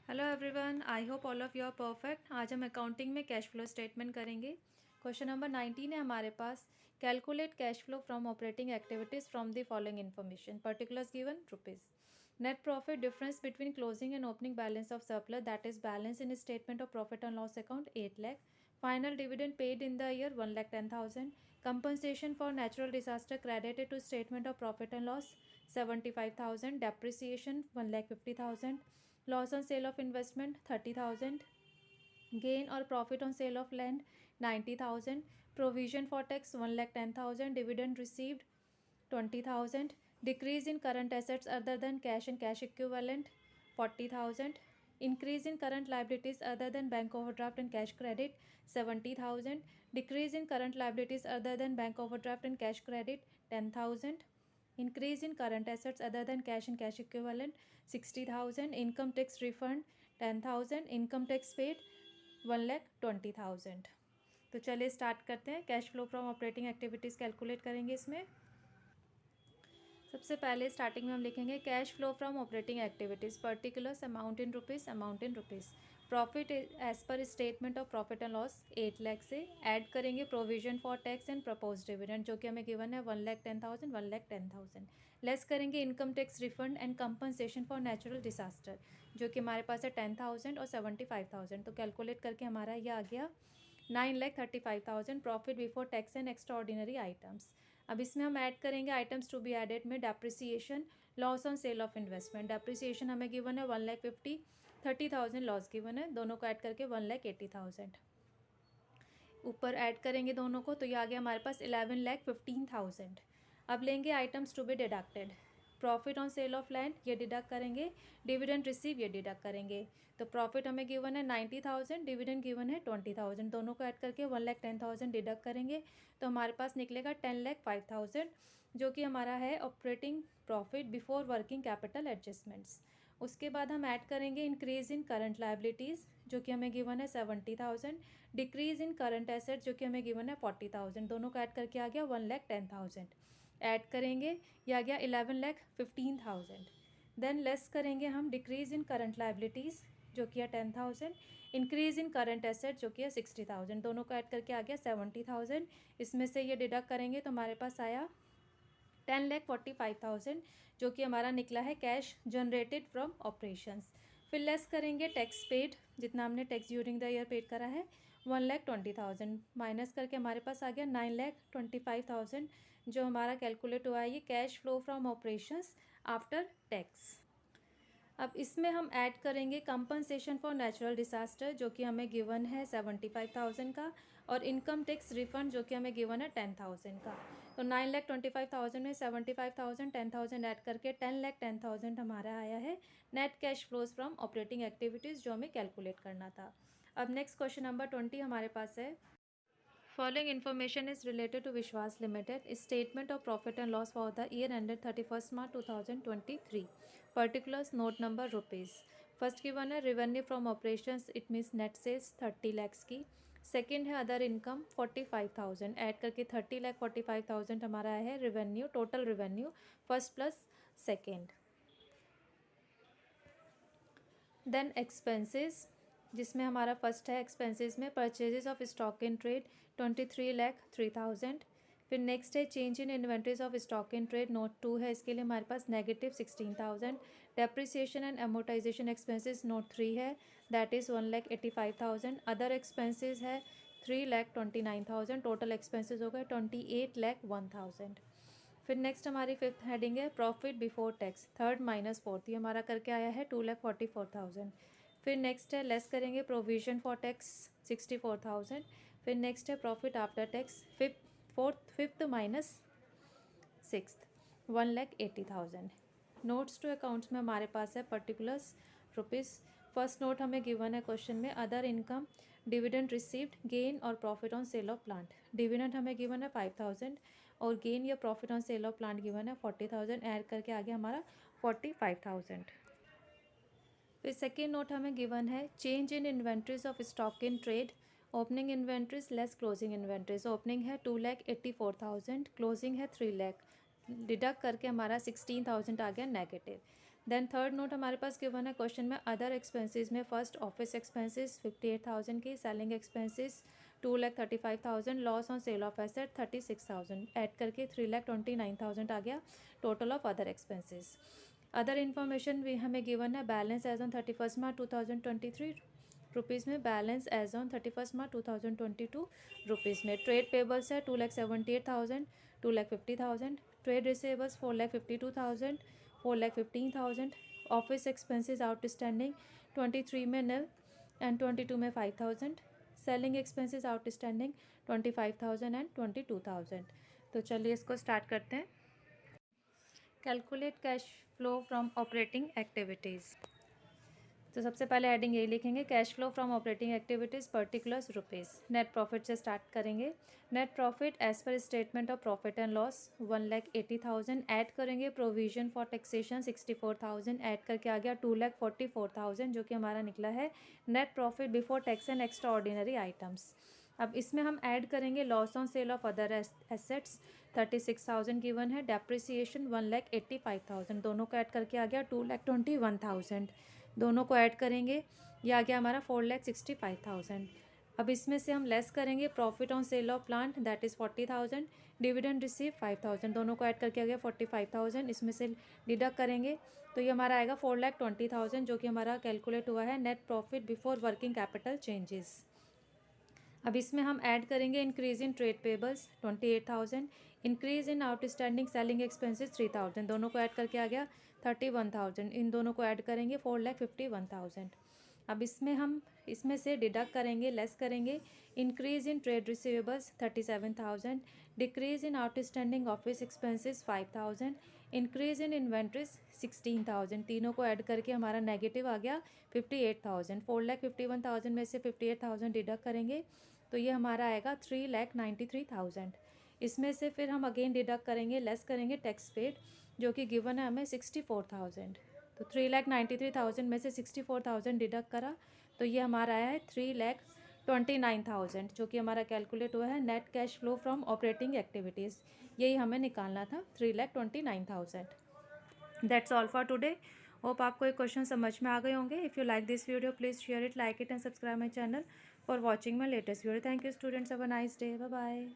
Hello everyone, I hope all of you are perfect. आज हम accounting में cash flow statement करेंगे। Question number 19 है हमारे पास। Calculate cash flow from operating activities from the following information. Particulars given rupees. Net profit difference between closing and opening balance of surplus that is balance in statement of profit and loss account 8 lakh। Final dividend paid in the year 1,10,000। Compensation for natural disaster credited to statement of profit and loss 75,000। Depreciation 1,50,000। Loss on sale of investment 30,000, gain or profit on sale of land 90,000, provision for tax 1,10,000, dividend received 20,000, decrease in current assets other than cash and cash equivalent 40,000, increase in current liabilities other than bank overdraft and cash credit 70,000, decrease in current liabilities other than bank overdraft and cash credit 10,000, increase in current assets other than cash and cash equivalent 60,000, income tax refund 10,000, income tax paid 1,20,000। तो चलिए start करते हैं। Cash flow from operating activities calculate करेंगे। इसमें सबसे पहले starting में हम लिखेंगे cash flow from operating activities, particulars amount in rupees, amount in rupees. Profit as per statement of profit and loss 8 lakh से ऐड करेंगे provision for tax and propose dividend जो कि हमें गिवन है 1,10,000, 1,10,000। लेस करेंगे income tax refund and compensation for natural disaster जो कि हमारे पास है 10,000 और 75,000। तो कैलकुलेट करके हमारा ये आ गया 9,35,000 profit before tax and extra ordinary items. अब इसमें हम ऐड करेंगे आइटम्स टू बी एडेड में depreciation, loss on sale of investment. Depreciation हमें गिवन है 1,50,000, 30,000 लॉस गिवन है, दोनों को ऐड करके 1,80,000 ऊपर ऐड करेंगे दोनों को, तो ये आ गया हमारे पास 11,15,000। अब लेंगे items to be deducted. Profit on sale of land ये डिडक्ट करेंगे, डिविडेंड रिसीव ये डिडक्ट करेंगे। तो प्रॉफिट हमें गिवन है 90,000, डिविडेंड गिवन है 20,000, दोनों को ऐड करके 1,10,000 डिडक्ट करेंगे तो हमारे पास निकलेगा 10,05,000 जो कि हमारा है operating profit before working capital adjustments. उसके बाद हम ऐड करेंगे इंक्रीज इन करंट लाइबिलिटीज़ जो कि हमें गिवन है 70,000, डिक्रीज इन करंट एसेट जो कि हमें गिवन है 40,000, दोनों को ऐड करके आ गया 1,10,000। ऐड करेंगे ये आ गया 11,15,000। देन लेस करेंगे हम डिक्रीज इन करंट लाइबिलिटीज़ जो कि है 10,000, इंक्रीज इन करंट एसेट जो कि है 60,000, दोनों को ऐड करके आ गया 70,000। इसमें से ये डिडक्ट करेंगे तो हमारे पास आया 10,45,000 जो कि हमारा निकला है कैश जनरेटेड फ्रॉम ऑपरेशंस। फिर लेस करेंगे टैक्स पेड, जितना हमने tax during the year paid करा है 1,20,000, माइनस करके हमारे पास आ गया 9,25,000 जो हमारा कैलकुलेट हुआ है ये cash flow from operations after tax. अब इसमें हम ऐड करेंगे कंपनसेशन फॉर नेचुरल डिसास्टर जो कि हमें गिवन है 75,000 का, और इनकम टैक्स रिफंड जो कि हमें गिवन है 10,000 का। तो 9,25,000 में 75,000, 10,000 ऐड करके 10,10,000 हमारा आया है net cash flows from operating activities जो हमें कैलकुलेट करना था। अब नेक्स्ट क्वेश्चन नंबर 20 हमारे पास है। Following information is related to Vishwas Limited. Statement of profit and loss for the year ended 31st March 2023. Particulars note number rupees. First given है revenue from operations, it means net sales 30 lakhs की। Second है other income 45,000, add करके 30,45,000 हमारा है revenue, total revenue first plus second. Then expenses जिसमें हमारा first है expenses में purchases of stock in trade 23,03,000। फिर नेक्स्ट है change in inventories of stock in trade note 2 है, इसके लिए हमारे पास -16,000। Depreciation and amortisation expenses note 3 है, दैट इज़ 1,85,000। अदर एक्सपेंसेस है 3,29,000, टोटल एक्सपेंसेस हो गए 28,01,000। फिर नेक्स्ट हमारी फिफ्थ हेडिंग है profit before tax, third minus fourth, ये हमारा करके आया है 2,44,000। फिर नेक्स्ट है लेस करेंगे प्रोविजन फॉर टैक्स 64,000। फिर नेक्स्ट है profit after tax fifth minus sixth 1,80,000। Notes to accounts में हमारे पास है पर्टिकुलर्स रुपीज़। फर्स्ट नोट हमें गिवन है क्वेश्चन में other income, dividend received, gain और profit on sale of plant. Dividend हमें गिवन है 5,000 और गेन या profit on sale of plant given है 40,000, ऐड करके आगे हमारा 45,000। फिर सेकेंड नोट हमें गिवन है change in inventories of stock in trade, opening inventories less closing inventories. Opening है 2,84,000, क्लोजिंग है 3 लाख, डिडक्ट करके हमारा 16,000 आ गया नेगेटिव। देन थर्ड नोट हमारे पास गिवन है क्वेश्चन में अदर एक्सपेंसेस में फर्स्ट ऑफिस एक्सपेंसेस 58,000 की, selling expenses 2,35,000, loss on sale of asset 36,000, add करके 3,29,000 आ गया total of other expenses. Other information भी हमें गिवन है बैलेंस एज ऑन 31 मार्च 2023 रुपीज़ में, बैलेंस एज ऑन 31 मार्च 2022 रुपीज़ में। ट्रेड पेबल्स है 2,78,000, 2,50,000, trade receivables 4,52,000, 4,15,000, office expenses outstanding 23 में nil एंड 22 में 5,000, सेलिंग एक्सपेंसेस आउटस्टैंडिंग 25,000 एंड 22,000। तो चलिए इसको स्टार्ट करते हैं। Calculate cash flow from operating activities. तो सबसे पहले हेडिंग यही लिखेंगे, cash flow from operating activities particulars rupees. Net profit से स्टार्ट करेंगे। Net profit as per statement of profit and loss 1,80,000, add करेंगे प्रोविजन फॉर टैक्सेशन 64,000, ऐड करके आ गया 2,44,000 जो कि हमारा निकला है net profit before tax and extra ordinary items. अब इसमें हम ऐड करेंगे loss on sale of other assets 36,000 given है, डेप्रिसिएशन 1,85,000, दोनों को ऐड करके आ गया 2,21,000, दोनों को ऐड करेंगे ये आ गया हमारा 4,65,000। अब इसमें से हम लेस करेंगे profit on sale of plant that is 40,000, dividend receive 5,000, दोनों को ऐड करके आ गया 45,000, इसमें से डिडक्ट करेंगे तो ये हमारा आएगा 4,20,000 जो कि हमारा कैलकुलेट हुआ है net profit before working capital changes. अब इसमें हम ऐड करेंगे increase in trade payables 28,000, increase in outstanding selling expenses 3,000, दोनों को ऐड करके आ गया 31,000, इन दोनों को ऐड करेंगे 4,51,000। अब इसमें से डिडक्ट करेंगे लेस करेंगे increase in trade receivables 37,000, decrease in outstanding office expenses 5,000, increase in inventories 16,000, तीनों को ऐड करके हमारा नेगेटिव आ गया 58,000। 4,51,000 में से 58,000 डिडक्ट करेंगे तो ये हमारा आएगा 3,93,000। इसमें से फिर हम अगेन डिडक्ट करेंगे लेस करेंगे टैक्स पेड जो कि गिवन है हमें 64,000। तो 3,93,000 में से 64,000 डिडक्ट करा तो ये हमारा आया है 3,29,000 जो कि हमारा कैलकुलेट हुआ है net cash flow from operating activities. यही हमें निकालना था 3,29,000। That's all for today. Hope आपको ये क्वेश्चन समझ में आ गए होंगे। If you like this video please share it, like it and subscribe my channel for watching my latest video. Thank you students, have a nice day, bye bye.